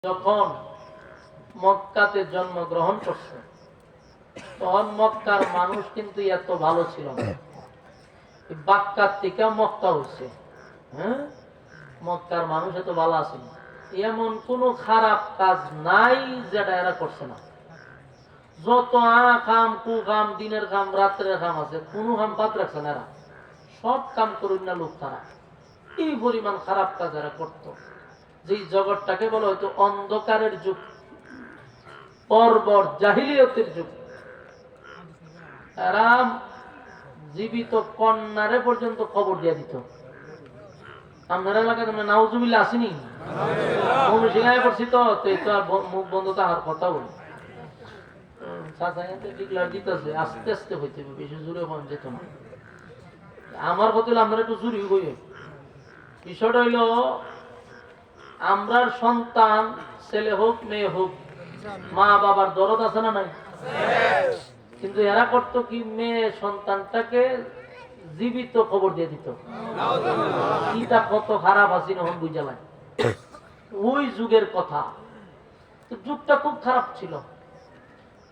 যখন মক্কাতে জন্মগ্রহণ করছে তখন মক্কার মানুষ কিন্তু এত ভালো ছিল না। বাক্কার থেকে মক্কা হয়েছে। হ্যাঁ, মক্কার মানুষ এত ভালো আছে না। এমন কোন খারাপ কাজ নাই যেটা এরা করছে না। যত কাম কুকাম দিনের কাম রাত্রের কাম আছে কোনো কাম বাদ রাখছে না। এরা সব কাম করুন না লোক তারা এই পরিমাণ খারাপ কাজ এরা করত। যে জগৎটাকে বলা হয়তো অন্ধকারের যুগ, বর্বর জাহিলিয়তের যুগ। এরা জীবিত কন্যারে পর্যন্ত খবর দিয়ে দিত। আপনার এলাকায় তোমরা নাউজুবিল্লাহ আসেনি? শিখায় করছি তো মুখ বন্ধ তাহার কথা বলি। আস্তে আস্তে হইতে বেশি জোরে হন যেত না। আমার কথা হলো আমরা একটু জুড়ি হই। বিষয়টা হইল আমরার সন্তান ছেলে হোক মেয়ে হোক মা বাবার দরদ আছে না নাই? কিন্তু এরা করত কি, মেয়ে সন্তানটাকে জীবিত খবর দিয়ে দিত। এটা কত খারাপ আছে না বুঝালাম। ওই যুগের কথা, যুগটা খুব খারাপ ছিল।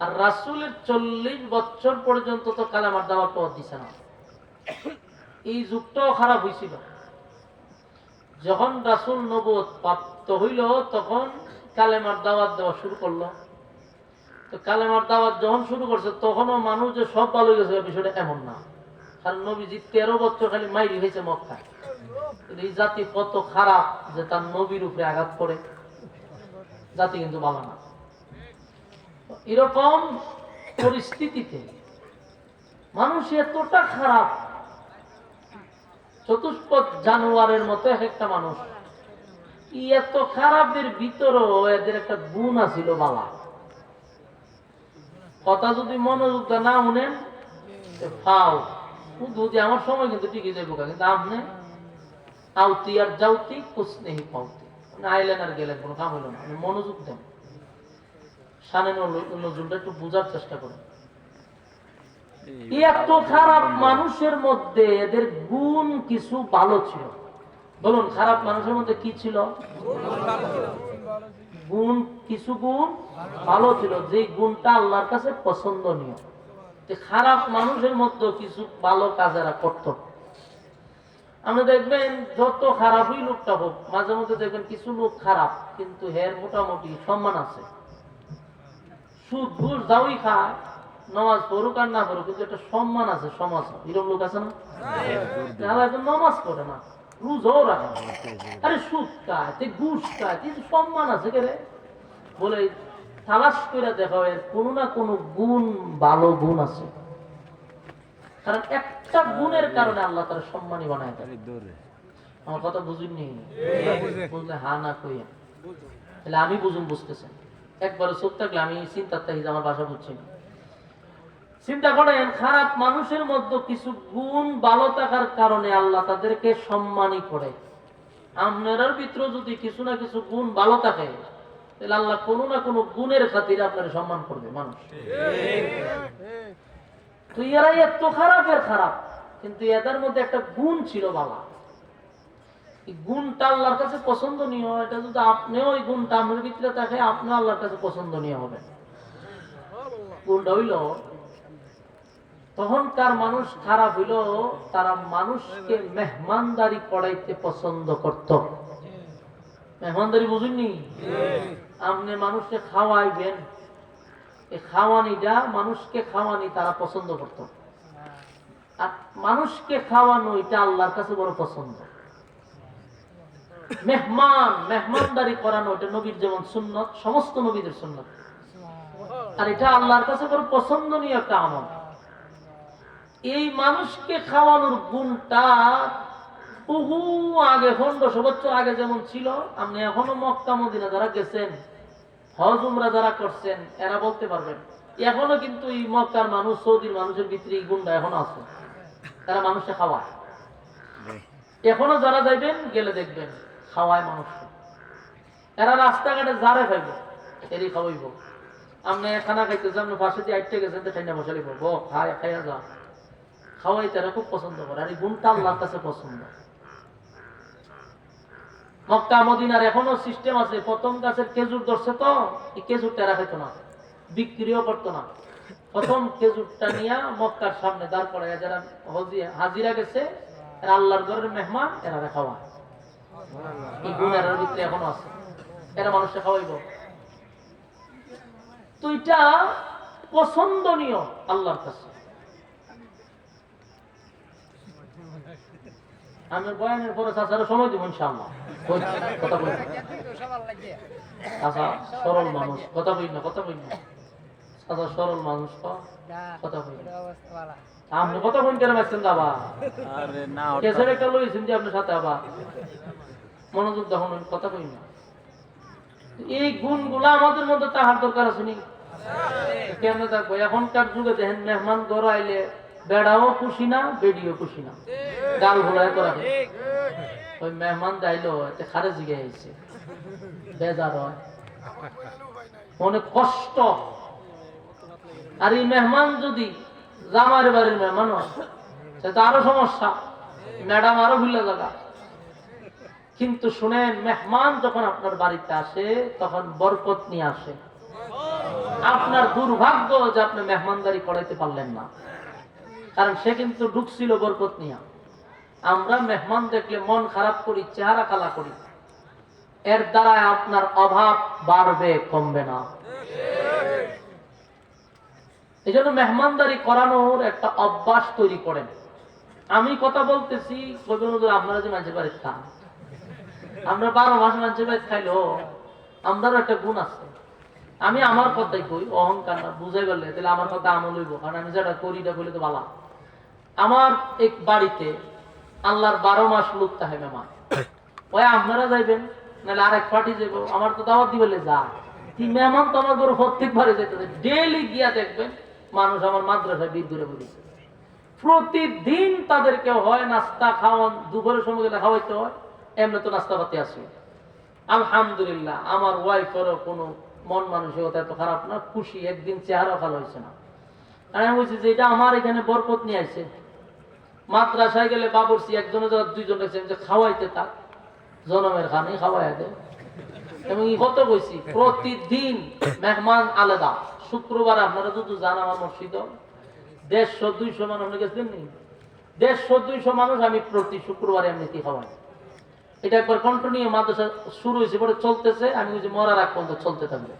আর রাসূলের 40 বছর পর্যন্ত তো কালেমার দাওয়াত দিছে না। এই যুগটাও খারাপ হয়েছিল। যখন রাসূল নবুয়ত প্রাপ্ত হইল তখন কালেমার দাওয়াত দেওয়া শুরু করলো। তো কালেমার দাওয়াত যখন শুরু করছে তখনও মানুষ যে সব ভালো গেছে বিষয়টা এমন না। কারণ নবীজি 13 বছর খালি মাইরি হয়েছে মক্কায়। এই জাতি কত খারাপ যে তার নবীর উপরে আঘাত করে। জাতি কিন্তু ভালো না। এরকম পরিস্থিতিতে মানুষ এতটা খারাপ, চতুষ্পদ জানোয়ারের মতো একটা মানুষ। এত খারাপের ভিতরও এদের একটা গুণ আছিল বাবা। কথা যদি মনোযোগ না শুনেন ফাও যদি আমার সময় কিন্তু টিকে যাবো, কিন্তু আপনি আউতি আর যাউতি কুছ নেই পাউতি, আইলেন আর গেলেন, কোনো কাম হইল না। মনোযোগ দেন, সানে নজরুলটা একটু বোঝার চেষ্টা করেন। এত খারাপ মানুষের মধ্যে এদের গুণ কিছু ভালো ছিল। বলুন, খারাপ মানুষের মধ্যে কি ছিল? গুণ, কিছু গুণ ভালো ছিল, যে গুণটা আল্লাহর কাছে পছন্দনীয়। খারাপ মানুষের মধ্যে কিছু ভালো কাজ এরা করত। আপনি দেখবেন যত খারাপই লোকটা হোক, মাঝে মধ্যে দেখবেন কিছু লোক খারাপ কিন্তু হের মোটামুটি সম্মান আছে। সুদ ঘুষ যাওই খায়, নামাজ পড়ুক আর না পড়ুক, কিন্তু একটা সম্মান আছে সমাজ। এরকম লোক আছে না? নামাজ পড়ে না, রোজাও রাখে না, আরে সুদ খায়, ঘুষ খায়, কিন্তু সম্মান আছে কে রে বলে তালাশ করে দেখা হয় কোনো না কোনো গুণ, ভালো গুণ আছে। কারণ একটা গুণের কারণে আল্লাহ তার সম্মানী বানায় দেয়। আমার কথা বুঝুননি? বুঝলে হা না কইয়া, তাহলে আমি বুঝুন, বুঝতেছেন। একবার চোখ থাকলে আমি চিন্তার থাকি আমার ভাষা বুঝছি না। চিন্তা করেন, খারাপ মানুষের মধ্যে কিছু গুণ ভালো থাকার কারণে আল্লাহ তাদেরকে সম্মানই করে। আপনার ভিতরে যদি কিছু না কিছু গুণ ভালো থাকে তাহলে আল্লাহ কোনো না কোনো গুণের খাতিরে আপনার সম্মান করবে মানুষ। তো এরাই এত খারাপের খারাপ, কিন্তু এদের মধ্যে একটা গুণ ছিল ভালো। এই গুণটা আল্লাহর কাছে পছন্দনীয়। এটা যদি আপনিও ওই গুণটা আপনার ভিতরে থাকে, আপনি আল্লাহর কাছে পছন্দনীয় হবেন। গুণটা হইল, তখনকার মানুষ খারাপ হইল, তারা মানুষকে মেহমানদারি করাইতে পছন্দ করত। মেহমানদারি বুঝুননি? আপনি মানুষকে খাওয়াইবেন, এই খাওয়ানিটা, মানুষকে খাওয়ানি তারা পছন্দ করত। আর মানুষকে খাওয়ানো এটা আল্লাহর কাছে বড় পছন্দ। মেহমানদারি করানো এটা নবীর যেমন সুন্নত, সমস্ত নবীদের সুন্নত, আর এটা আল্লাহর কাছে বড় পছন্দনীয় একটা আমল। এই মানুষকে খাওয়ানোর গুণটা বহু আগে, 1500 বছর আগে যেমন ছিল, আপনি এখনো মক্কা মদিনা যারা গেছেন, হজ উমরা যারা করছেন, এরা বলতে পারবেন এখনো কিন্তু এই মক্কার মানুষ, সৌদির মানুষের ভিতরে এই গুণটা এখনো আছে। তারা মানুষকে খাওয়ায়। এখনো যারা যাইবেন গেলে দেখবেন খাওয়ায় মানুষ। এরা রাস্তাঘাটে যারে খাইব এরই খাওয়াইব। আপনি খানা খাইতেছেন, আপনি পাশে দিয়ে আইটে গেছেন, তো ঠান্ডা বসালি বলবো খাইয়া যা, খাওয়াই তারা খুব পছন্দ করে। আর এই গুণটা আল্লাহর কাছে পছন্দ। মক্কা মদিনার এখনো সিস্টেম আছে, প্রথম গাছের খেজুর ধরছে তো এই খেজুরটা এরা খেত না, বিক্রিও করতো না। প্রথম খেজুরটা নিয়ে মক্কার সামনে দাঁড় করায়, যারা হাজিরা গেছে আল্লাহর ঘরের মেহমান এরা খাওয়া, এই গুণ এর ভিতরে এখনো আছে, এরা মানুষকে খাওয়াইব। তো এটা পছন্দনীয় আল্লাহর কাছে। আমি বয়ানের পরে চাচারা সময় দিব ইনশাআল্লাহ, কথা বলি চাচা সরল মানুষ, কথা বলি না, কথা বলি না চাচা সরল মানুষ, কথা বলি আপনি কথা বলেন কেন পাচ্ছেন বাবা, কেসের একটা লইছেন যে আপনার সাথে আবার মনোযোগ তখন কথা বলি না। এই গুণগুলা আমাদের মধ্যে তাহার দরকার আছে নি? কেন থাকবো? এখনকার যুগে দেখেন মেহমান ঘর আইলে বেড়াও খুশি না, বেডিও খুশি না, গাল ভোলায় করা ওই মেহমান যাইলো এতে খারে জিগে আইছে, বেজার হয়, অনেক কষ্ট। আর এই মেহমান যদি জামার বাড়ির মেহমান হয় সেটা আরো সমস্যা, ম্যাডাম আরো ভুলে যাগা। কিন্তু শুনেন, মেহমান যখন আপনার বাড়িতে আসে তখন বরকত নিয়ে আসে। আপনার দুর্ভাগ্য যে আপনি মেহমানদারি করাইতে পারলেন না, কারণ সে কিন্তু ঢুকছিল বরকত নিয়ে। আমরা মেহমান দেখলে মন খারাপ করি, চেহারা কালা করি, এর দ্বারা আপনার অভাব বাড়বে, কমবে না। এই জন্য মেহমানদারি করানোর একটা অভ্যাস তৈরি করেন। আমি কথা বলতেছি আপনারা যে মানুষের বাড়িতে খান, আমরা 12 মাস মানুষের বাড়িতে খাইলো আমারও একটা গুণ আছে। আমি আমার কথাই কই, অহংকার না, বুঝাই পারলে তাহলে আমার কথা আমল হইব, কারণ আমি যেটা করি এটা বলে তো ভালো। আমার এক বাড়িতে আল্লাহর 12 মাস লোক থাকে মেহমান, ওই আপনারা যাইবেন নাহলে আরেক পার্টি যাইব, আমার তো দাওয়াত দিবেলে যা তুই মেহমান তো আমার গরু প্রত্যেকবারে যেতে, ডেইলি গিয়া দেখবেন মানুষ আমার মাদ্রাসায় বীর ঘুরে বলেছে। প্রতিদিন তাদেরকে হয় নাস্তা খাওয়ান, দুপুরের সময় গেলে খাওয়াইতে হয়, এমনি তো নাস্তা পাতি আসে। আলহামদুলিল্লাহ আমার ওয়াইফেরও কোনো মন মানসিকতা এত খারাপ না, খুশি, একদিন চেহারা ভালো হয়েছে না। আমি বলছি যে এটা আমার এখানে বরকত নিয়ে আসে। মাদ্রাসায় গেলে বাবরসি একজনের যারা দুইজন রেখেছেন যে খাওয়াইতে থাক, জনমের খানে খাওয়াই দেয়। এবং কত বলছি প্রতিদিন মেহমান আলাদা। শুক্রবার আপনারা যদি যান আমার মসজিদ 150-200 মানুষ আপনি গেছেন নি, 150-200 মানুষ আমি প্রতি শুক্রবারে এমনিতে খাওয়াই। এটা একবার কন্টিনিউ মাদ্রাসা শুরু হয়েছে, পরে চলতেছে, আমি বুঝি মরার আগ পর্যন্ত চলতে থাকবে।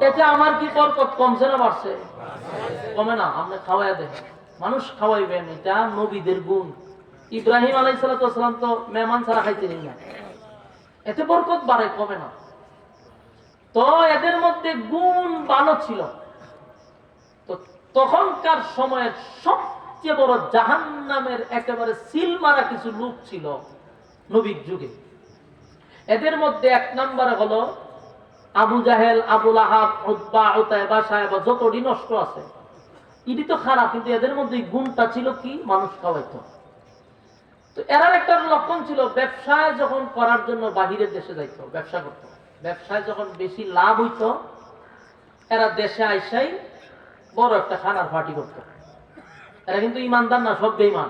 এতে আমার কি বরকত কমছে না বাড়ছে? কমে না। আপনি খাওয়াই দেন, মানুষ খাওয়াইবেন, এটা নবীদের গুণ। ইব্রাহিম আলাইহিস সালাম তো মেহমান ছাড়া খাইতেন না, এতে বরকত বাড়ে, কমে না। তো এদের মধ্যে গুণ ভালো ছিল। তো তখনকার সময়ের সবচেয়ে বড় জাহান্নামের একেবারে সিল মারা কিছু লোক ছিল নবীর যুগে। এদের মধ্যে 1 নম্বরে হলো আবু জাহেল, আবুল আহাব, উতবা, উতাইবা, সাহেবা, যতটি নষ্ট আছে এটি তো খারাপ, কিন্তু এদের মধ্যে গুণটা ছিল কি? মানুষ খাওয়াইতো। তো এরার একটা লক্ষণ ছিল, ব্যবসায় যখন করার জন্য বাহিরের দেশে যাইতো, ব্যবসা করতো, ব্যবসায় যখন বেশি লাভ হইতো এরা দেশে আইসাই বড় একটা খানার পার্টি করতো। এরা কিন্তু ইমানদার না, সব বেঈমান,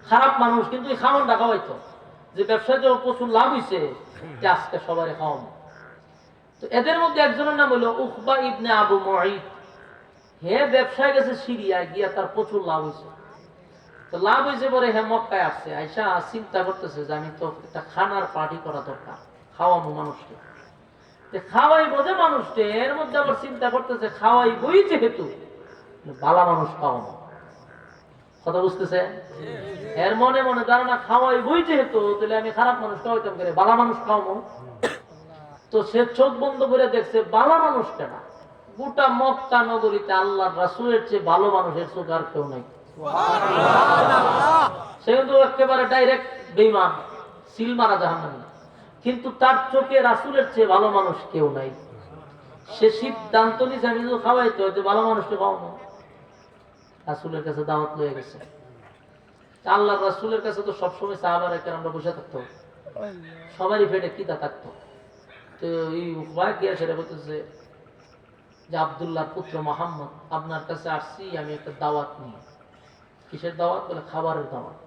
খারাপ মানুষ, কিন্তু এই খাওয়ানটা খাওয়াইতো যে ব্যবসায় যখন প্রচুর লাভ হইছে আজকে সবারই খাওয়ানো। তো এদের মধ্যে একজনের নাম হলো উকবা ইবনে আবু মুঈত। হে ব্যবসায় গেছে সিরিয়ায়, গিয়া তার প্রচুর লাভ হয়েছে। তো লাভ হয়েছে পরে হে মক্কায় আসছে, আইসা চিন্তা করতেছে যে আমি তো একটা খানার পার্টি করা দরকার, খাওয়াবো মানুষকে। খাওয়াই বোঝে মানুষকে, এর মধ্যে আবার চিন্তা করতেছে খাওয়াই বই যেহেতু ভালো মানুষ খাওয়ানো। কথা বুঝতেছে? এর মনে মনে ধারণা খাওয়াই বই যেহেতু তাহলে আমি খারাপ মানুষ খাওয়াইতাম করে, ভালো মানুষ খাওয়াবো। তো সে চোখ বন্ধ করে দেখছে ভালো মানুষ কেনা, গোটা মক্কা নগরীতে আল্লাহর রাসূলের চেয়ে ভালো মানুষের চোখ আর কেউ নাই। সে কিন্তু একেবারে ডাইরেক্ট বেঈমান, সিল মারা জাহান্নামী, কিন্তু তার চোখে রাসূলের চেয়ে ভালো মানুষ কেউ নাই। সে সিদ্ধান্ত নিয়েছে আমি যদি খাওয়াইতে হয়তো ভালো মানুষকে খাওয়াবো। রাসূলের কাছে দাওয়াত লয়ে গেছে। আল্লাহর রাসূলের কাছে তো সবসময় সাহাবারা কেরামরা বসে থাকতো, সবারই পেটে খিদা থাকতো। তো এই উকবা গিয়া সেটা বলতেছে যে আব্দুল্লাহর পুত্র মুহাম্মদ, আপনার কাছে আসছি আমি একটা দাওয়াত নিয়ে। কিসের দাওয়াত? বলে খাবারের দাওয়াত।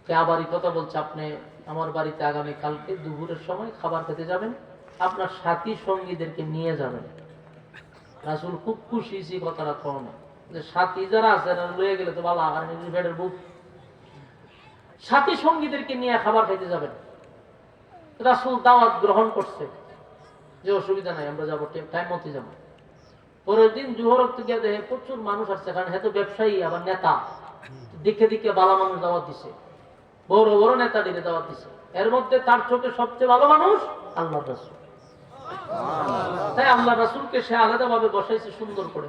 কে আবারই কথা বলছে, আপনি আমার বাড়িতে আগামী কালকে দুপুরের সময় খাবার খেতে যাবেন, আপনার সাথী সঙ্গীদেরকে নিয়ে যাবেন। রাসূল খুব খুশি হয়েছি কথাটা কম, যে সাথী যারা আছে লয়ে গেলে তো ভালো, আর পেটের বুক। সাথী সঙ্গীদেরকে নিয়ে খাবার খেতে যাবেন। রাসূল দাওয়াত গ্রহণ করছে যে অসুবিধা নাই, আমরা যাবো, টাইম মতো যাবো। পরের দিন জোহর থেকে দেখে প্রচুর মানুষ আসছে, কারণ হেতু ব্যবসায়ী আবার নেতা, দিকে দিকে ভালো মানুষ দাওয়াত দিছে, বড় বড় নেতা দিকে দাওয়াত দিছে। এর মধ্যে তার চোখে সবচেয়ে ভালো মানুষ আল্লাহ রাসূল। তাই আল্লাহ রাসূলকে সে আলাদা ভাবে বসাইছে সুন্দর করে।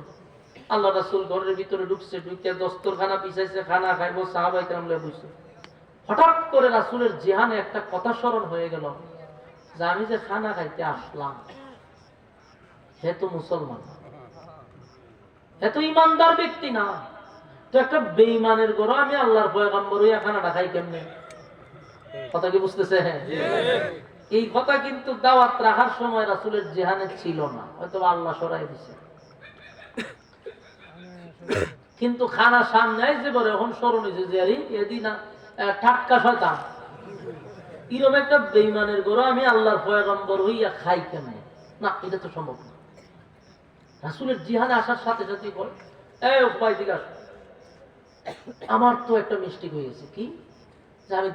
আল্লাহ রাসূল ঘরের ভিতরে ঢুকছে, ঢুকে দস্তরখানা বিছাইছে, খানা খাইবো, সাহাবায়ে কেরাম লয়ে বসছে। হঠাৎ করে রাসূলের জিহানে একটা কথা স্মরণ হয়ে গেল, যে আমি যে খানা খাইতে আসলাম, হে তো মুসলমান, হে তো ইমানদার ব্যক্তি না, তো একটা বেঈমানের ঘরে আমি আল্লাহর পয়গম্বর হইয়া খানাটা খাই কেমনে? কথা কি বুঝতেছে? এই কথা কিন্তু দাওয়াত রাখার সময় রাসূলের জিহানে ছিল না, হয়তো আল্লাহ সরাই দিছে। কিন্তু খানা সামনে যে বলে এখন স্মরণ হয়েছে যে আরে এদিন টাটকা শয়তান, এরকম একটা বেঈমানের ঘরে আমি আল্লাহর পয়গম্বর হইয়া খাই কেমনে? না, এটা তো সম্ভব না। রাসূলের জিহানে আসার সাথে সাথে বলে, এই উপায় দিকে আসো, আমার তো একটা মিস্টেক হয়েছে, কি যে আমি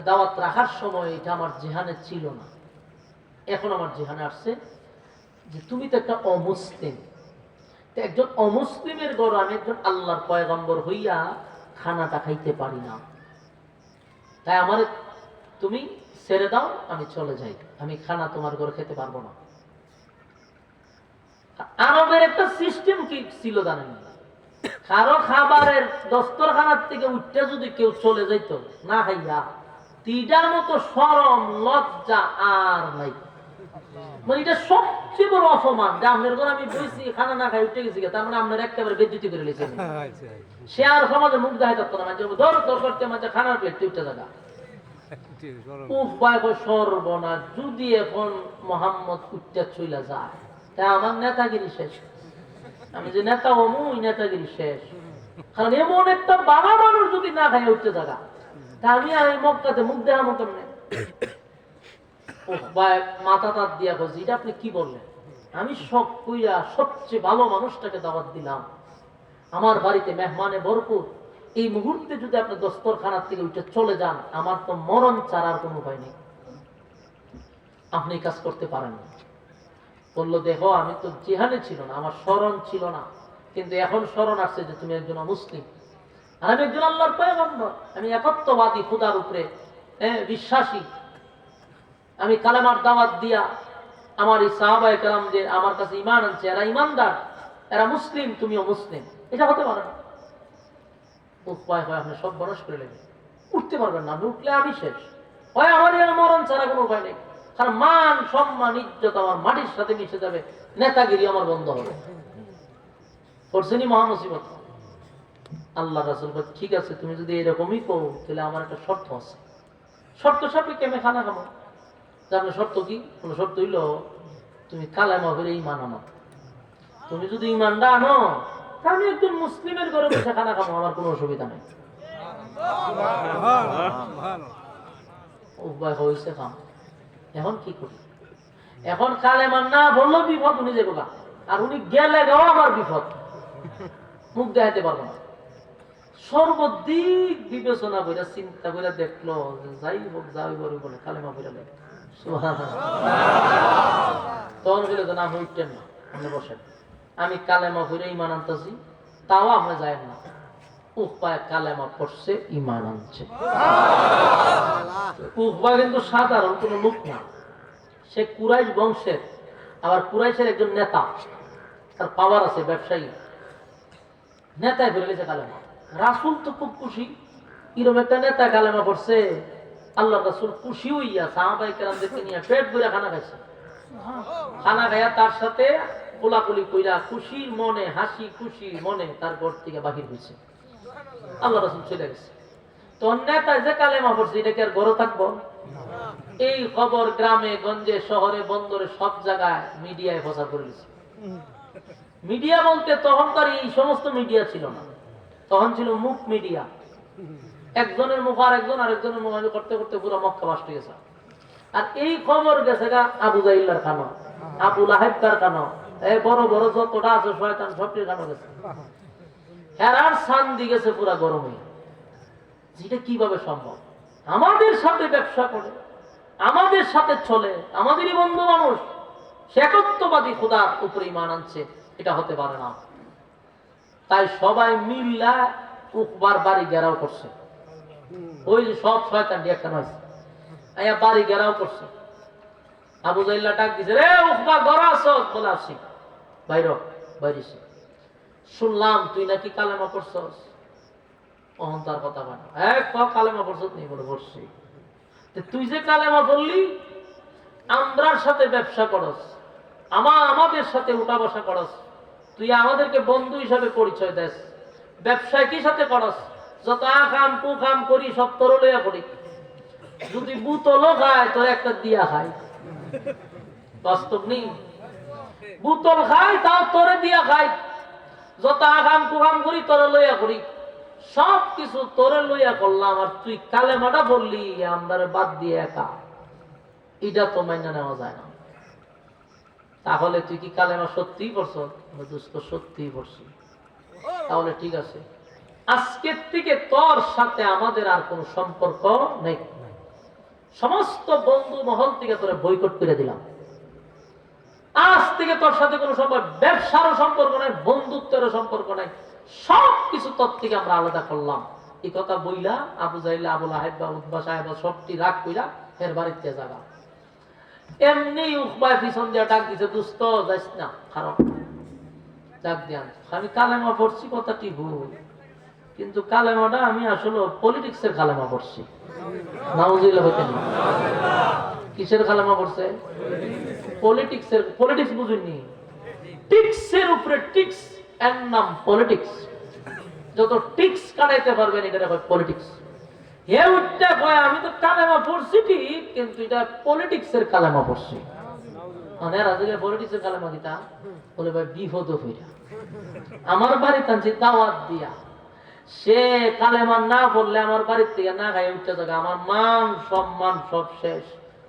দাওয়াত রাখার সময় এটা আমার জিহানে ছিল না, এখন আমার জিহানে আসছে, যে তুমি তো একটা অমুসলিম, একজন অমুসলিমের ঘরে আমি একজন আল্লাহর পয়গম্বর হইয়া খানাটা খাইতে পারি না, তাই আমার তুমি ছেড়ে দাও, আমি চলে যাই, আমি খানা তোমার ঘরে খেতে পারবো না। আরবের একটা সিস্টেম কি ছিল জানেন? কারো খাবারের দস্তরখানার থেকে উঠতে যদি কেউ চলে যাইত না খাইয়া, তিটার মতো শরম লজ্জা আর নাই। মানে এটা সবচেয়ে বড় অপমান, যে আপনার ঘরে আমি বইছি, খানা না খাই উঠে গেছি, তার মানে আপনার একেবারে বেজ্জতি করে লেছেন। সে আর সমাজে মুখ দেখাই থাকতো না, মানে ধর ধর করতে মানে খানার প্লেট উঠে থাকা। সর্বনাশ, যদি এখন মোহাম্মদ উঠতে চলে যায়, তা আমার নেতাগিরি শেষ। আমি যে নেতা হমু, ওই নেতাগিরি শেষ। কারণ এমন একটা বাবা মানুষ যদি না খাই উঠতে থাকা, তা আমি আর এই মক্কাতে মুখ দেখার মতন নেই। মাথা তার দিয়া বলছি, এটা আপনি কি বললেন? আমি সব কইরা সবচেয়ে ভালো মানুষটাকে দাওয়াত দিলাম, আমার বাড়িতে মেহমানে ভরপুর, এই মুহূর্তে যদি আপনি দস্তরখানার থেকে উঠে চলে যান, আমার তো মরণ ছাড়ার কোনো উপায় নেই, আপনি কাজ করতে পারেন না। বললো, দেখো আমি তো জিহানে ছিল না, আমার স্মরণ ছিল না, কিন্তু এখন স্মরণ আসছে যে তুমি একজন মুসলিম, আর আমি একজন আল্লাহর পয়গম্বর, আমি একত্ববাদী, খোদার উপরে বিশ্বাসী, আমি কালেমার দাওয়াত দিয়া আমার এই সাহাবায়ে কেরাম যে আমার কাছে ঈমান আনছে, এরা ঈমানদার, এরা মুসলিম, তুমিও মুসলিম, এটা হতে পারে না। উপায় হয় আপনি সব বরস করে নেবেন, উঠতে পারবেন না, আপনি উঠলে আমি শেষ, হয় আমার মরণ ছাড়া কোনো উপায় নেই। কারণ মান সম্মান ইজ্জত আমার মাটির সাথে মিশে যাবে, নেতাগিরি আমার বন্ধ হবে। করছেনি মহা মুসিবত। আল্লাহ রাসূল বলে, ঠিক আছে, তুমি যদি এরকমই করো, তাহলে আমার একটা শর্ত আছে, শর্ত সাপেক্ষে আমি খানা খাবো। আপনার শর্ত কি? কোন শর্ত হইল, তুমি কালেমা করে ঈমান আনো। তুমি যদি ঈমানটা আনো, আমি একজন মুসলিমের ঘরে বসে খানা খাবো, আমার কোনো অসুবিধা নেই। উপায় হয়েছে খাম। এখন কি করি? এখন কালেমা না বললো বিপদ, উনি যাবো গা, আর উনি গেলে গাও আমার বিপদ, মুখ দেখাইতে পারবো না। সর্বদিক বিবেচনা করে চিন্তা করে দেখলো, যাই হোক যাই বলে কালেমা করে লেগে তখন বলে না, আমি উঠতেন না, আপনি বসেন, আমি কালেমা করে ঈমান আনতেছি, তাও আমরা যাই না। উপায় কালেমা পড়ছে, ঈমান আনছে। উপায় কিন্তু সাধারণ কোন লোক না, সে কুরাইশ বংশের, আবার কুরাইশের একজন নেতা, তার পাওয়ার আছে, ব্যবসায়ী নেতায় ফিরে গেছে কালেমা। রাসূল তো খুব খুশি, এরকম একটা নেতা কালেমা পড়ছে। আল্লাহ রাসূল খুশি হইয়া সাহাবায়ে কেরামদেরকে নিয়ে পেট ভরে খানা খাইছে। খানা খাইয়া তার সাথে কোলাকুলি কইরা খুশির মনে, হাসি খুশি মনে তার ঘর থেকে বাহির হয়েছে। আল্লাহ রাসূল চলে গেছে। তো নেতা যে কালেমা পড়ছে, এটা কি আর ঘরে থাকবো? এই খবর গ্রামে গঞ্জে শহরে বন্দরে সব জায়গায় মিডিয়ায় প্রচার করে দিয়েছে। মিডিয়া বলতে তখনকার এই সমস্ত মিডিয়া ছিল না, তখন ছিল মুখ মিডিয়া। একজনের মুখ আরেকজনের মুখ করতে করতে পুরো মক্কা বাস হয়ে গেছে। আর এই খবর গেছে গা আবু জাহিল্লার কানো, আবু লাহেব তার কানো, এই বড় বড় যতটা আছে শয়তান সবটির কানো গেছে। হেরার শান্তি গেছে পুরা গরমে। যেটা কিভাবে সম্ভব? আমাদের সাথে ব্যবসা করে, আমাদের সাথে চলে, আমাদেরই বন্ধু মানুষ, সে একত্ববাদী খোদার উপরে ঈমান আনছে, এটা হতে পারে না। তাই সবাই মিল্লা উকবার বাড়ি ঘেরাও করছে। ওই যে সব শয়তান দিয়ে কেন আছে আয়া বাড়ি ঘেরাও করছে। আবু জাহিল্লা ডাক দিছে, রে উকবা ঘরে আছো? বলে আসি। বাইরে শুনলাম তুই নাকি কালেমা পড়ছস। অহংকার কথা বানা, এক কালেমা পড়ছস নি? বলে পড়ছি। তুই যে কালেমা বললি, আমরার সাথে ব্যবসা করস, আমাদের সাথে উঠা বসা করস, তুই আমাদেরকে বন্ধু হিসাবে পরিচয় দেস, ব্যবসায় কি সাথে করস? যত আকাম কুকাম করি সব তোর লইয়া করি। যদি বুতলও খায় তোর একটা দিয়া খায়। বাস্তব নেই, বুতল খায় তাও তোরে দিয়া খায়। যত আকাম কুকাম করি তোরে লইয়া করি, সব কিছু তোরে লইয়া করলাম, আর তুই কালেমাটা বললি আমরা বাদ দিয়ে একা। এটা তো মাইনা নেওয়া যায় না। তাহলে তুই কি কালেমা সত্যিই পড়ছ? দোস্ত সত্যিই পড়ছি। তাহলে ঠিক আছে, আজকের থেকে তোর সাথে আমাদের আর কোন সম্পর্ক নেই। সমস্ত বন্ধু মহল থেকে তোরে বয়কট করে দিলাম। আজ থেকে তোর সাথে কোনো সম্পর্ক, ব্যবসারও সম্পর্ক নাই, বন্ধুত্বেরও সম্পর্ক নাই, সবকিছু তোর থেকে আমরা আলাদা করলাম। এই কথা বইলা আবু জাহিল, আবু লাহেব বা উতবা সাহেব সবটি রাগ কইরা এর বাড়িতে যাবা। এমনি উকবায় পিছন দিয়ে ডাক দিছে, দুস্ত যাইস না, খারাপ ডাক দিয়ান। আমি কালেমা পড়ছি, কথাটি ভুল, কিন্তু কালেমাটা আমি আসলে পলিটিক্সের কালেমা পড়ছি। নাউজুবিল্লাহ হইতে না। কিসের কালেমা পড়ছে? পলিটিক্সের। পলিটিক্স বুঝুননি? টিক্সের উপরে টিক্স, এর নাম পলিটিক্স। যত টিক্স কাটাইতে পারবেন এটা হয় পলিটিক্স। হে উঠতে কয় আমি তো কালেমা পড়ছি ঠিক, কিন্তু এটা পলিটিক্সের কালেমা পড়ছি। মানে রাজুকে পলিটিক্সের কালেমা দিতা বলে ভাই বিপদ হইরা আমার বাড়ি টানছি দাওয়াত দিয়া, সে কালেমা না বললে আমার বাড়ির থেকে না খাই উঠতে থাকে, আমার মান সম্মান সব শেষ।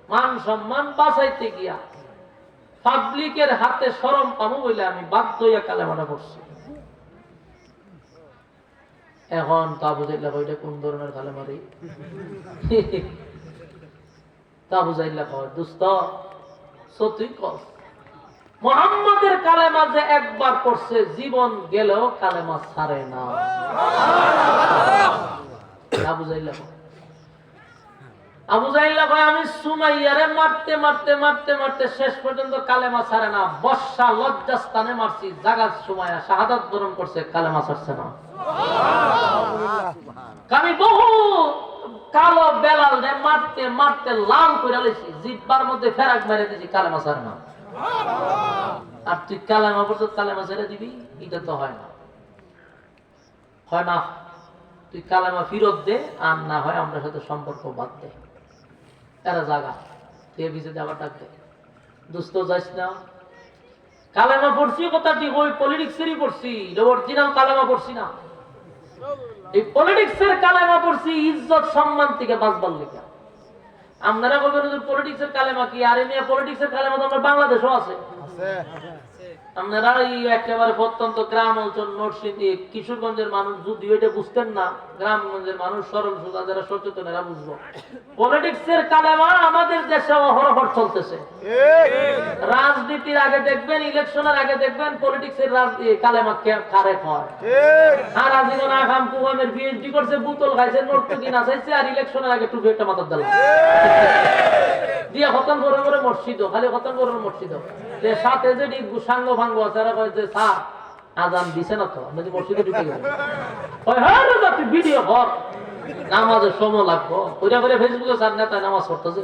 মান সম্মান বাঁচাইতে গিয়া পাবলিকের হাতে শরম পাবো বলে আমি বাধ্য হইয়া কালেমাটা পড়ছি। এখন তা বুঝাইলা এটা কোন ধরনের কালেমারি? তা বুঝাইলা কয় দোস্ত সত্যি কর, মুহাম্মাদের কালেমা যে একবার পড়ছে জীবন গেলেও কালেমা ছাড়ে না। আবু জাহিল্লা কয় আমি সুমাইয়ারে মারতে মারতে মারতে মারতে শেষ পর্যন্ত কালেমা ছাড়ে না। বর্ষা লজ্জাস্থানে মারছি, জাগাত সুমাইয়া শাহাদাত বরণ করছে, কালেমা ছাড়ছে না। আমি বহু কালো বেলাল মারতে মারতে লাল করে লেছি, জিব্বার মধ্যে ফেরাক মেরে দিছি, কালেমা ছাড়ে না। আর তুই কালেমা পড়ছ, কালেমা ছেড়ে দিবি? এটা তো হয় না, হয় না। তুই কালেমা ফিরত দে, আর না হয় আমরা সাথে সম্পর্ক বাদ দে। এরা জাগা তুই ভিজে আবার ডাক দে, দুস্থ যাইস না। কালেমা পড়ছি কথাটি ওই পলিটিক্সেরই পড়ছি, অরিজিনাল কালেমা পড়ছি না। এই পলিটিক্সের কালেমা পড়ছি ইজ্জত সম্মান থেকে বাঁচবার লেগে। আপনারা বলবেন পলিটিক্সের কালেমা কি? আর এমনি পলিটিক্সের কালেমা তো আমরা বাংলাদেশও আছে। আপনারা একেবারে প্রত্যন্ত গ্রাম অঞ্চল, নরসিংদী, কিশোরগঞ্জের মানুষ যদি এটা বুঝতেন না, গ্রামগঞ্জের মানুষ সরল সোজা যারা সচেতন এরা বুঝবো। পলিটিক্সের কালেমা আমাদের দেশে অহরহ চলতেছে। রাজনীতির আগে দেখবেন, ইলেকশনের আগে দেখবেন পলিটিক্সের কালেমা কারে হয়। আর আজীবন আগাম কুয়ামের পিএইচডি করছে, বুতল খাইছে, নর্তকী নাচাইছে, আর ইলেকশনের আগে টুপি একটা মাথার দিলাম দিয়া খতম করে করে মসজিদ, খালি খতম করে মসজিদ। সাথে যে সাঙ্গ ভাঙ্গ আছে, স্যার আজান দিছে না তো, আপনি মসজিদে ঢুকে গেলেন, তুই ভিডিও কর, নামাজের সময় লাগবো ওইটা করে ফেসবুকে স্যার নেতা নামাজ পড়তেছে।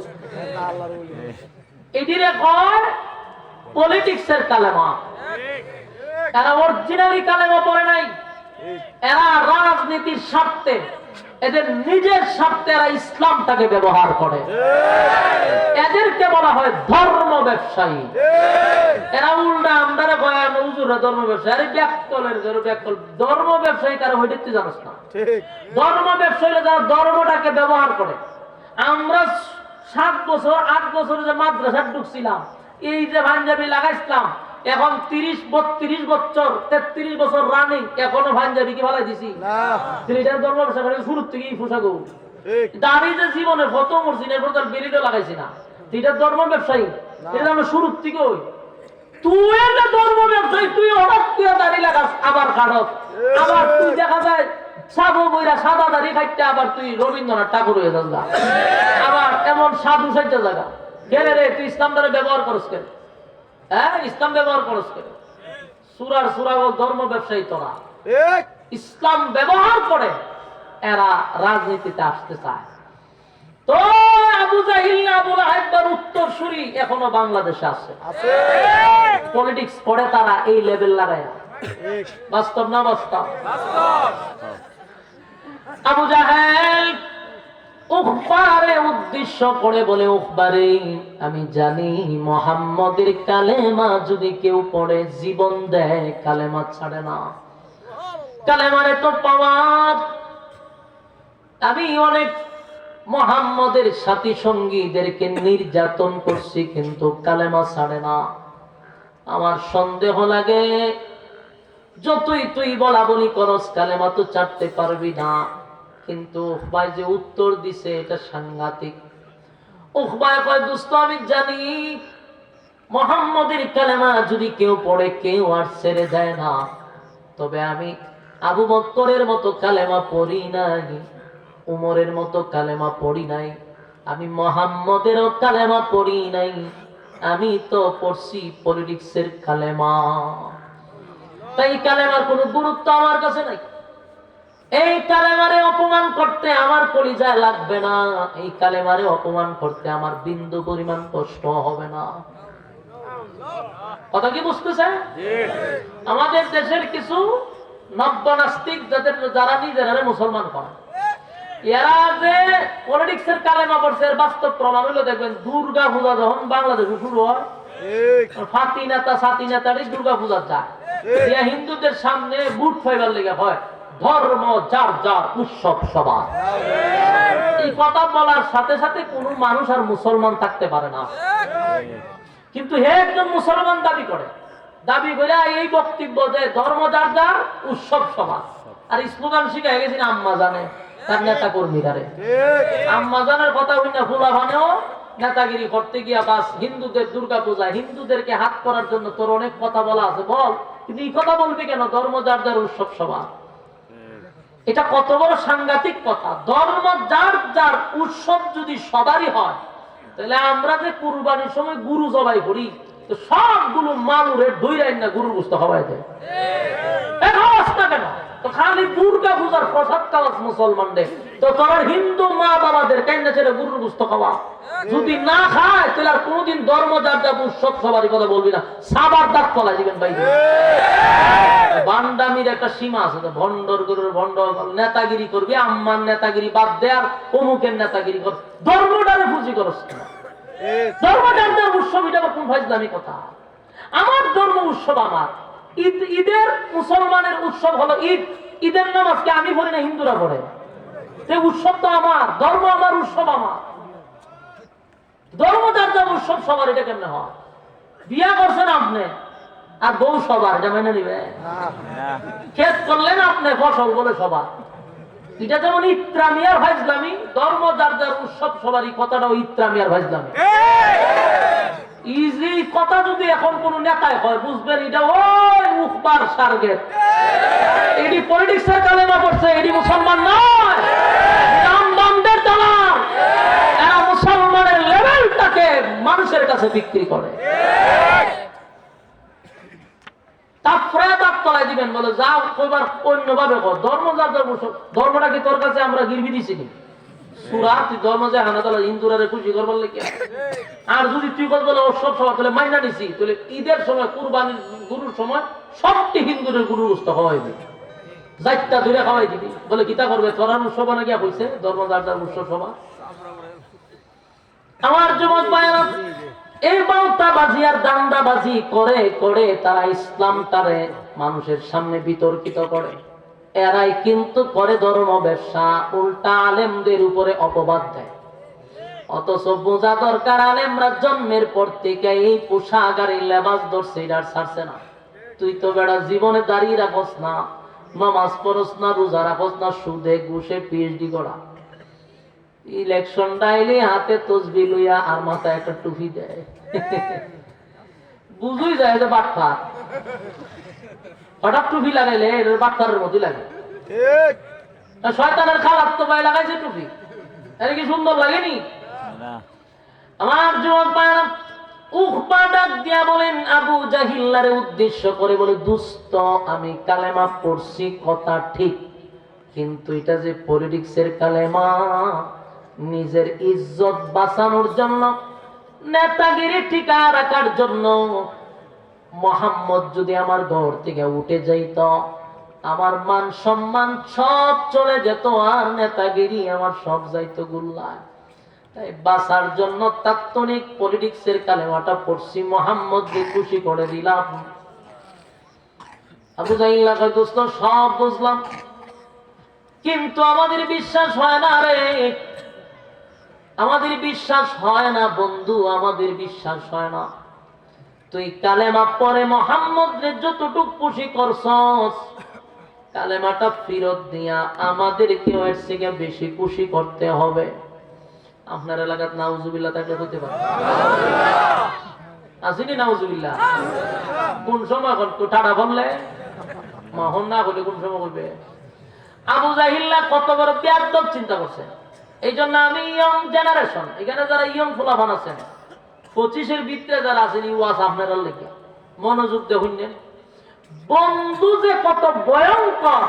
এটিরে কয় পলিটিক্সের কালেমা। এরা অরিজিনালি কালেমা পড়ে নাই, এরা রাজনীতির স্বার্থে এদের নিজের স্বার্থে এরা ইসলামটাকে ব্যবহার করে। এদেরকে বলা হয় ধর্ম ব্যবসায়ী। এরা উল্টা আমরা বয়ান হুজুররা ধর্ম ব্যবসায়ী, আরে ব্যাককলের ব্যাককল ধর্ম ব্যবসায়ী কারো হইতে তুই জানিস না। ধর্ম ব্যবসায়ীরা যারা ধর্মটাকে ব্যবহার করে। আমরা 7 বছর 8 বছর যে মাদ্রাসা ঢুকছিলাম, এই যে পাঞ্জাবি লাগাইছিলাম, এখন 30-32 বছর 33 বছর রানিং, এখনো পাঞ্জাবি কি ভালাই দিছি না। এটা ধর্ম ব্যবসা করে শুরু থেকেই পোশাক দাঁড়িয়ে যে জীবনে ফটো মরছি না, এরপর তার বেরিয়ে লাগাইছি না। এটা ধর্ম ব্যবসায়ী, এটা আমরা শুরু থেকে তুই একটা ধর্ম ব্যবসায়ী, তুই হঠাৎ করে দাঁড়িয়ে লাগাস আবার কাটত, আবার তুই দেখা যায় সাবু বইরা সাদা দাঁড়িয়ে খাইতে, আবার তুই রবীন্দ্রনাথ ঠাকুর হয়ে যাস গা, আবার এমন সাধু সাইতে জায়গা গেলে রে তুই ইসলাম দ্বারা ব্যবহার করস কেন? হ্যাঁ, ইসলাম ব্যবহার করস কেন? সুরার সুরা ধর্ম ব্যবসায়ী তোরা ইসলাম ব্যবহার করে এরা রাজনীতিতে আসতে চায়। তো আবু জাহিল আবু লাহাবের উত্তরসূরি এখনো বাংলাদেশে আছে। পলিটিক্স পড়ে তারা এই লেভেল লাগায়। বাস্তব না বাস্তব? আবু জাহেল উখবারে উদ্দেশ্য করে বলে, উখবারে আমি জানি মুহাম্মদের কালেমা যদি কেউ পড়ে জীবন দেয়, কালেমা ছাড়ে না। কালেমারে তো পাওয়ার, আমি অনেক মুহাম্মদের সাথী সঙ্গীদেরকে নির্যাতন করছি, কিন্তু কালেমা ছাড়ে না। আমার সন্দেহ লাগে, যতই তুই বলা বলি করস কালেমা তো ছাড়তে পারবি না। কিন্তু উখবাই যে উত্তর দিছে এটা সাংঘাতিক। উখবাই কয়, দোস্ত আমি জানি মুহাম্মদের কালেমা যদি কেউ পড়ে কেউ আর ছেড়ে যায় না, তবে আমি আবু বকরের মতো কালেমা পড়ি নাই, উমরের মতো কালেমা পড়ি নাই, আমি মুহাম্মদেরও কালেমা পড়ি নাই, আমি তো পড়ছি পলিটিক্সের কালেমা। তাই কালেমার কোনো গুরুত্ব আমার কাছে নাই। এই কালেমারে অপমান করতে আমার কলিজায় লাগবে না, এই কালেমারে অপমান করতে আমার বিন্দু পরিমাণ কষ্ট হবে না। কথা কি বুঝতেছেন? আমাদের দেশের কিছু নব্য নাস্তিক যারা নিজেরা মুসলমান করে, এরা যে পলিটিক্সের কালেমা পড়ছে, এর বাস্তব প্রমাণ হলো দেখবেন দুর্গা পূজা যখন বাংলাদেশে শুরু হয়, ফাতি নেতা সাতি নেতারই দুর্গা পূজা যায়, হিন্দুদের সামনে বুট ফাইবার লেগে হয় ধর্ম যার যার উৎসব সবার। এই কথা বলার সাথে সাথে কোন মানুষ আর মুসলমান থাকতে পারে না, কিন্তু হে একজন মুসলমান দাবি করে এই বক্তব্য যে ধর্ম যার যার উৎসব সবার। আর স্লোগান শিখে গেছি আম্মা জানে তার নেতা কর্মীরা, আম্মা জানের কথা হই না ফুলা ভানেও নেতাগিরি করতে গিয়া বাস হিন্দুদের দুর্গা পূজা, হিন্দুদেরকে হাত করার জন্য তোর অনেক কথা বলা আছে বল, কিন্তু এই কথা বলবি কেন ধর্ম যার যার উৎসব সবার? এটা কত বড় সাংঘাতিক কথা। ধর্ম যার যার উৎসব যদি সবারই হয়, তাহলে আমরা যে কুরবানির সময় গরু জবাই করি, তো সবগুলো মানুরে ধৈরাই না গরুর গোশত খাওয়াই দেয়, না কেন? তো খালি দুর্গা পূজার প্রসাদ খাওয়াস মুসলমানদের, তো তোরা হিন্দু মা বাবাদের কেন ছেড়ে গরুর গোশত খাওয়া? যদি না খায় তাহলে আর কোনদিন ধর্ম যার যার উৎসব সবারই কথা বলবি না, সাবার দাঁত ফলাই দিবেন ভাই। বান্ডামির একটা সীমা আছে, ভন্ডর গরুর ভন্ড নেতাগিরি করবি, আম্মার নেতাগিরি বাদ দে, আর অমুকের নেতাগিরি কর, ধর্মটারে পুঁজি করস না। ধর্মটার উৎসব এটা কোন ফাজলামি কথা? আমার ধর্ম উৎসব আমার। ঈদের মুসলমানের উৎসব হলো ঈদ, ঈদের নামাজকে আমি পড়ি না হিন্দুরা পড়ে, উৎসব তো আমার, ধর্ম আমার, উৎসব আমার। ধর্ম যার যার উৎসব সবার, এটা কেমনে হয়? বিয়া করছেন আপনি আর বউ সবার, এটা মেনে নিবে? ক্ষেত করলেন আপনি ফসল বলে সবার, এটা যেমন ইত্রামি আর ফাজলামি। ধর্ম যার যার উৎসব সবারই কথাটাও ইত্রামি আর ফাজলামি। ইজি কথা যদি এখন কোন নেতায় হয়, বুঝবেন এটা ওই উখবার টার্গেট, এটি পলিটিক্সের কালেমা পড়ছে, এটি মুসলমান নয়, রামবামদের দালাল। এরা মুসলমানের লেভেলটাকে মানুষের কাছে বিক্রি করে। তারপরে তার তলায় দিবেন, বলে যাও কইবার অন্যভাবে কর, ধর্ম যার যার উৎসব। ধর্মটা কি তোর কাছে আমরা গিরবি দিছি নি? সুরা তুই ধর্ম যে হানাতলা হিন্দুরারে খুশি করবার লেগে, আর যদি তুই কত বলে উৎসব সভা তাহলে মাইনা নিছি, তাহলে ঈদের সময় কুরবানির গুরুর সময় সবটি হিন্দুদের গুরুর গোশত হওয়াইবে। যাইতা ধরে খাওয়াই দিবি, বলে কিতা করবে তোরা উৎসব না গিয়া হয়েছে ধর্মদার উৎসব সভা। আমার যুবক ভাইরা এই বাউতাবাজি আর দান্দাবাজি করে করে তারা ইসলামটারে মানুষের সামনে বিতর্কিত করে। এরাই কিন্তু করে ধর্ম ব্যবসা, উল্টা আলেমদের উপরে অপবাদ দেয়। অথচ বোঝা দরকার আলেমরা জন্মের পর থেকে এই পোশাক আর এই লেবাস ধরছে, এটা ছাড়ছে না। তুই তো বেড়া জীবনে দাঁড়িয়ে রাখস না, নামাজ পড়স না, রোজা রাখস না, সুদে ঘুষে পিএইচডি করা। ইলেকশন ডাইলে হাতে তসবি লইয়া আর মাথায় একটা টুপি দেয়, বুঝুই যায় যে বাটপার। হঠাৎ টুপি লাগাইলে এর বাটপারের মতো লাগে। শয়তানের খালাত তো ভাই লাগাইছে টুপি, এটা কি সুন্দর লাগেনি? আমার যুবক ভাইরা উখবা ডাক দিয়া বলেন আবু জাহিল্লারে উদ্দেশ্য করে, বলে দুস্ত আমি কালেমা পড়ছি কথা ঠিক, কিন্তু এটা যে পলিটিক্সের কালেমা, নিজের ইজ্জত বাঁচানোর জন্য, নেতাগিরি টিকা রাখার জন্য, মুহাম্মদ যদি আমার ঘর থেকে উঠে যাইত, আমার মান সম্মান সব চলে যেত, আর নেতাগিরি আমার সব যাইতো গুল্লায়। তাই বাঁচার জন্য তাৎক্ষণিক পলিটিক্সের কালেমাটা পড়ছি, মুহাম্মদকে খুশি করে দিলাম। আবু জাহিল্লাহ কয় দোস্ত সব বুঝলাম, কিন্তু আমাদের বিশ্বাস হয় না রে, আমাদের বিশ্বাস হয় না বন্ধু, আমাদের বিশ্বাস হয় না। তুই কালেমা পরে মুহাম্মদকে যতটুক খুশি করছস, কালেমাটা ফেরত দিয়া আমাদেরকে এর থেকে বেশি খুশি করতে হবে। আপনার এলাকাত নাউজুবিল্লাহ থাকলে হতে পারে, আসেনি নাউজুবিল্লাহ? কোন সময় টাটা বললে মহন না বলে কোন সময় করবে? আবু জাহিল্লাহ কত বড় বেয়াদব চিন্তা করছে। এই জন্য আমি ইয়ং জেনারেশন, এখানে যারা ইয়ং ফুলাফান আছেন, 25-এর ভিতরে যারা আছেন, ইউয়াস আপনারা লেগে মনোযোগ দেখুন। বন্ধু যে কত ভয়ঙ্কর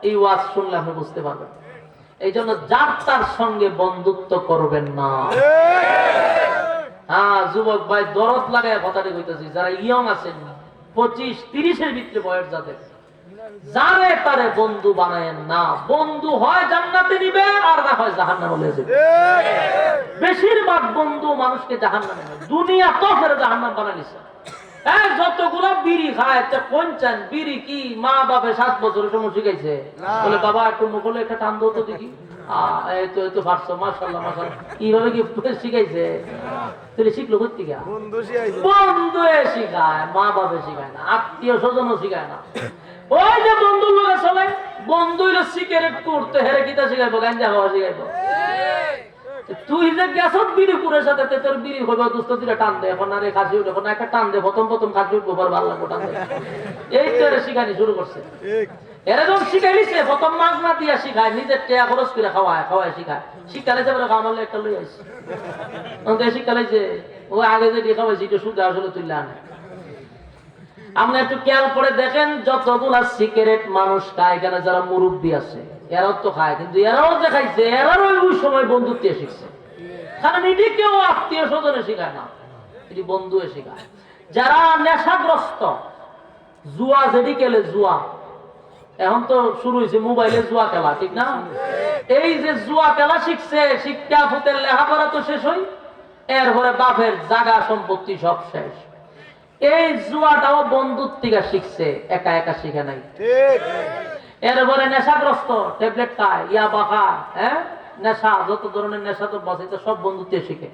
এই ওয়াজ শুনলে আপনি বুঝতে পারবেন। এই জন্য যার তার সঙ্গে বন্ধুত্ব করবেন না। হ্যাঁ যুবক ভাই দরদ লাগায় কথাটি কইতেছি, যারা ইয়ং আছেন 25-30-এর ভিতরে বয়স, যাদের যারে তারে বন্ধু বানায়েন না। বন্ধু হয় জান্নাতে নিবে, আর না হয় জাহান্নামে নিয়ে যাবে। বেশিরভাগ বন্ধু মানুষকে জাহান্নামে নেয়, দুনিয়া তো ফেরে জাহান্নাম বানায় নিছে। যতগুলো বিড়ি খায়, কোন চান বিড়ি কি মা বাপে 7 বছরের সময় শিখাইছে, বলে বাবা একটু মুখলে একটা টান দো তো দেখি, এই তো পারছো মাশাআল্লাহ মাশাআল্লাহ, কিভাবে কি শিখাইছে? তুই শিখলো করতে গিয়া বন্ধু শিখায়, মা বাপে শিখায় না, আত্মীয় স্বজনও শিখায় না। ওই যে বন্ধুর লোকে চলে, বন্ধু হইলো সিগারেট করতে, হেরে কিতা শিখাইবো, গাঞ্জা খাওয়া শিখাইবো। তুই যে গেছত বিড়িপুরের সাথে, তোর বিড়ি হইব দুস্থ দিলে টান দে, এখন আরে খাসি উঠে, এখন একটা টান দে, প্রথম খাসি উঠবো, ভালো লাগবো টান দে। এই তো এরা শিখানি শুরু করছে। এরা যখন শিখাইছে, প্রথম মাছ না দিয়া শিখায়, নিজের টেয়া খরচ করে খাওয়ায় শিখায়। শিখালেছে বলে খাওয়ালে একটা লই আসি, শিখালেছে ও আগে যে খাওয়াইছি এটা শুধু আসলে তুললে আনে। আপনি একটু খেয়াল করে দেখেন, যতগুলা সিগারেট মানুষ খায়, এখানে যারা মুরব্বী আছে এরাও তো খায়, কিন্তু এরাও যে খাইছে, এরাও ওই সময় বন্ধুত্ব শিখছে। কারণ এটি কেউ আত্মীয় স্বজনে শিখায় না, এটি বন্ধু শিখায়। যারা নেশাগ্রস্ত, জুয়া যেটি খেলে, জুয়া এখন তো শুরু হয়েছে মোবাইলে জুয়া খেলা, ঠিক না? এই যে জুয়া খেলা শিখছে, শিক্ষা ফুতের লেখাপড়া তো শেষ হই, এরপরে বাপের জাগা সম্পত্তি সব শেষ। এই জুয়াটাও বন্ধুর থেকে শিখছে, একা একা শিখে নাই। এরপরে নেশাগ্রস্ত, ট্যাবলেট খায়, ইয়াবা খায়, নেশা, যত ধরনের নেশা তো বাসে, সব বন্ধুত্ব শিখে।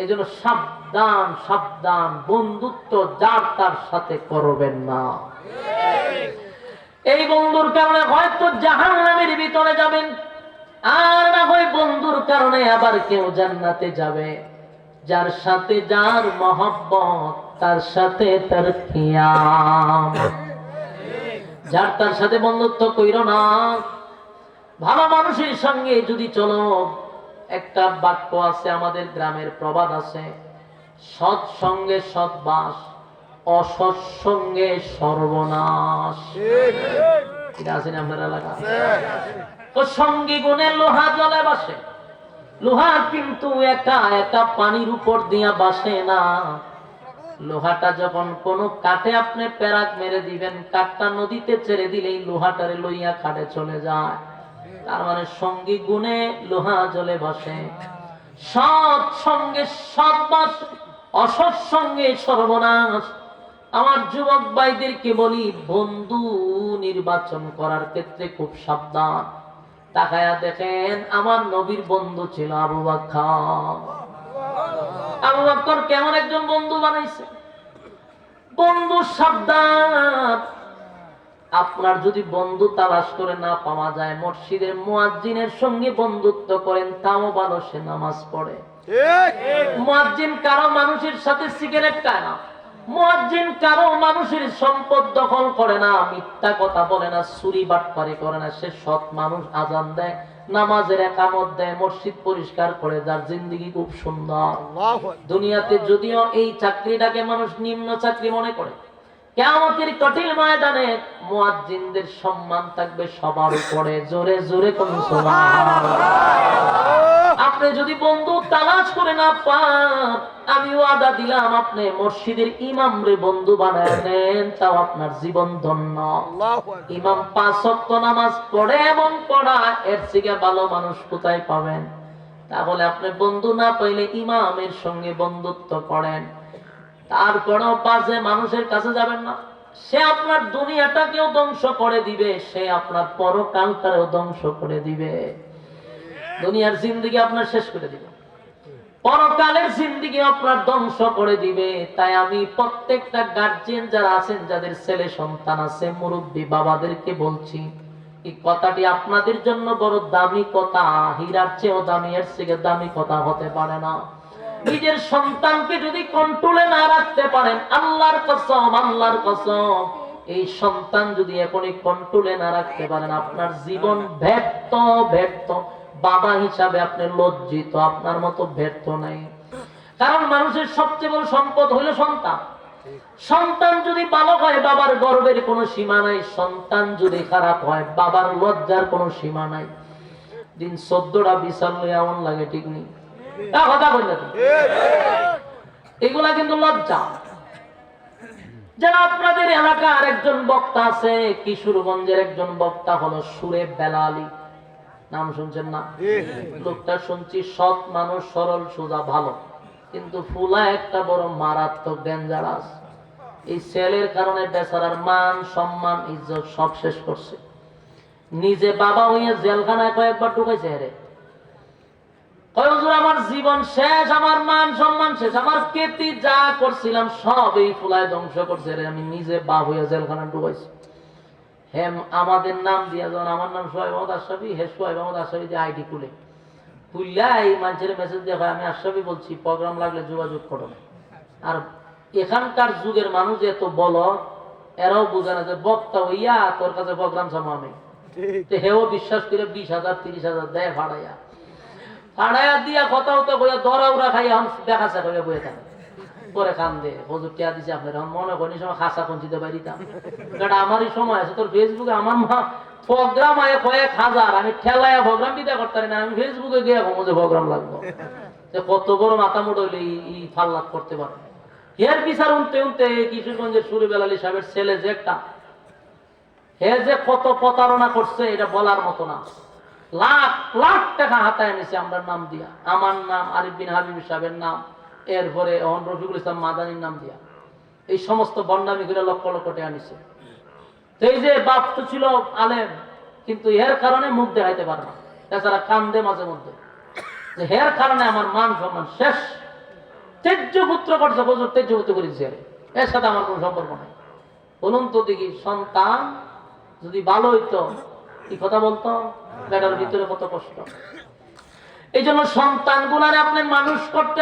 এই জন্য সাবধান সাবধান, বন্ধুত্ব যার তার সাথে করবেন না। এই বন্ধুর কারণে হয়তো জাহান্নামের ভিতরে যাবেন, আর না হয় বন্ধুর কারণে আবার কেউ জান্নাতে যাবে। যার সাথে যার মহব্বত, তার সাথে তার কিয়ামত। যার তার সাথে বন্ধুত্ব কইরো না। ভালো মানুষের সঙ্গে যদি চলো, একটা বাক্য আছে আমাদের গ্রামের, প্রবাদ আছে, সৎ সঙ্গে সৎবাস, অসৎ সঙ্গে সর্বনাশ। এটা আছে না আপনার এলাকা? ও সঙ্গী গুণে লোহা জলে বাসে, লোহা কিন্তু একা একা পানির উপর দিয়া বাসে না। লোহাটা যখন কোন কাঠে আপনি প্যারাক মেরে দিবেন, কাঠটা নদীতে ছেড়ে দিলেই লোহাটারে লইয়া কাঠে চলে যায়। তার মানে সঙ্গী গুণে লোহা জ্বলে বসে, সৎ সঙ্গে সৎবাস, অসৎ সঙ্গে সর্বনাশ। আমার যুবক ভাইদেরকে বলি, বন্ধু নির্বাচন করার ক্ষেত্রে খুব সাবধান। তাকায়া দেখেন, আমার নবীর বন্ধু ছিল আবু বকর। আবু বকর কেমন একজন বন্ধু বানাইছে। বন্ধু সাবধান। আপনার যদি বন্ধু তালাশ করে না পাওয়া যায়, মসজিদের মুয়াজ্জিনের সঙ্গে বন্ধুত্ব করেন, তাও ভালো, সে নামাজ পড়ে। মুয়াজ্জিন কারো মানুষের সাথে সিগারেট খায় না, মুয়াজ্জিন কারো মানুষের সম্পদ দখল করে না, মিথ্যা কথা বলে না, চুরি বাটপারি করে না। সে সৎ মানুষ, আজান দেয়, নামাজের একামত দেয়, মসজিদ পরিষ্কার করে, যার জিন্দেগি খুব সুন্দর। দুনিয়াতে যদিও এই চাকরিটাকে মানুষ নিম্ন চাকরি মনে করে, কিয়ামতের কঠিন ময়দানে মুয়াজ্জিনদের সম্মান থাকবে সবার উপরে। জোরে জোরে কোন সুবহানাল্লাহ। আপনি যদি বন্ধু তালাশ করে না পান, আমি ওয়াদা দিলাম, আপনি মসজিদের ইমাম রে বন্ধু বানায় নেন, তাও আপনার জীবন ধন্য। ইমাম 5 ওয়াক্ত নামাজ পড়ে এবং পড়ায়, এর থেকে ভালো মানুষ কোথায় পাবেন? তাহলে আপনি বন্ধু না পাইলে ইমামের সঙ্গে বন্ধুত্ব করেন। তারপরেও বাজে মানুষের কাছে যাবেন না। সে আপনার দুনিয়াটাকেও ধ্বংস করে দিবে, সে আপনার পরকালটাও ধ্বংস করে দিবে। দুনিয়ার জিন্দেগি আপনার শেষ করে দিবে, পরকালের জিন্দেগি আপনার ধ্বংস করে দিবে। তাই আমি প্রত্যেকটা গার্জিয়ান যারা আছেন, যাদের ছেলে সন্তান আছে, মুরব্বী বাবাদেরকে বলছি, এই কথাটি আপনাদের জন্য বড় দামি কথা, হীরার চেয়েও দামি, এর থেকে দামি কথা হতে পারে না। নিজের সন্তানকে যদি কন্ট্রোলে না রাখতে পারেন, আল্লাহর কসম, আল্লাহর কসম, এই সন্তান যদি এখনই কন্ট্রোলে না রাখতে পারেন, আপনার জীবন ব্যর্থ। ব্যর্থ বাবা হিসাবে আপনি লজ্জিত, আপনার মতো ব্যর্থ নাই। কারণ মানুষের সবচেয়ে বড় সম্পদ হইল সন্তান। সন্তান যদি ভালো হয়, বাবার গর্বের কোনো সীমা নাই। সন্তান যদি খারাপ হয়, বাবার লজ্জার কোনো সীমা নাই। দিন 14টা বিচার লই এমন লাগে, ঠিক নেই? এগুলা কিন্তু লজ্জা। যারা আপনাদের এলাকার একজন বক্তা আছে, কিশোরগঞ্জের একজন বক্তা হলো সুরে বেলালি, নাম শুনছেন না? লোকটা শুনছি সৎ মানুষ, সরল সোজা, ভালো, কিন্তু ফুলা একটা বড় মারাত্মক ডেঞ্জারাস। এই ছেলের কারণে বেচারার মান সম্মান ইজ্জত সব শেষ করছে। নিজে বাবা হইয়া জেলখানায় কয়েকবার ঢুকাইছে। হেরে আমার জীবন শেষ, আমার মান সম্মান শেষ, আমার কেতি যা করছিলাম সব এই ফুলায় ধ্বংস করছে। আমি নিজে বাপ হইয়া জেলখানায় ঢুকাইছি। হ্যাঁ, আমাদের নাম দিয়া, যখন আমার নাম সোহাইব আহমদ আশরাফি, হে সোহাইব আহমদ আশরাফি দিয়ে আইডি খুলে তুললা, এই মানুষের মেসেজ দিয়ে ভাই আমি আশরাফি বলছি, প্রোগ্রাম লাগলে যোগাযোগ করো। আর এখানকার যুগের মানুষ এত বল, এরাও বোঝে না যে বক্তা হইয়া তোর কাছে প্রোগ্রাম চামো আমি। হেও বিশ্বাস করে 20,000 30,000 দেয় ভাড়াইয়া, ভাড়াইয়া দিয়া কথা হতো দরাউরা খাই এখন দেখাচ্ছে হয়ে বয়ে থাকে। পরে কান দে হজুর টিয়া দিছে আপনার, মনে করি সময় খাসা পঞ্চিতে বাড়িতাম। এটা আমারই সময় আছে। তোর ফেসবুকে আমার মা প্রোগ্রাম আয় কয়েক হাজার, আমি ঠেলাইয়া প্রোগ্রাম দিতে করতে না, আমি ফেসবুকে গিয়ে যে প্রোগ্রাম লাগবো। কত বড় মাথা মোটা হইলে এই ফাল্লাত করতে পারে। এর বিচার উনতে উনতে কিশোরগঞ্জের সুরে বেলালি সাহেবের ছেলে যে একটা, হে যে কত প্রতারণা করছে এটা বলার মতো না। লাখ লাখ টাকা হাতায় এনেছে আমরা নাম দিয়া, আমার নাম, আরিফ বিন হাবিব সাহেবের নাম, এরপরে রফিকুল ইসলাম মাদানির নাম দিয়া, এই সমস্ত বন্ডামি করে লক্ষ লক্ষ টাকা নিছে। এই যে বাপ তো ছিল আলেম, কিন্তু এর কারণে মুখ দেখাইতে পারে না, তাছাড়া কান্দে মাঝে মধ্যে, যে এর কারণে আমার মান সম্মান শেষ। তেজ্য পুত্র করছে, বছর তেজ্য পুত্র করেছে, এর সাথে আমার কোনো সম্পর্ক নাই। বলুন তো দেখি, সন্তান যদি ভালো হইতো কি কথা বলতো, বেটার ভিতরে কত কষ্ট। এই জন্য সন্তান গুলারে আপনি মানুষ করতে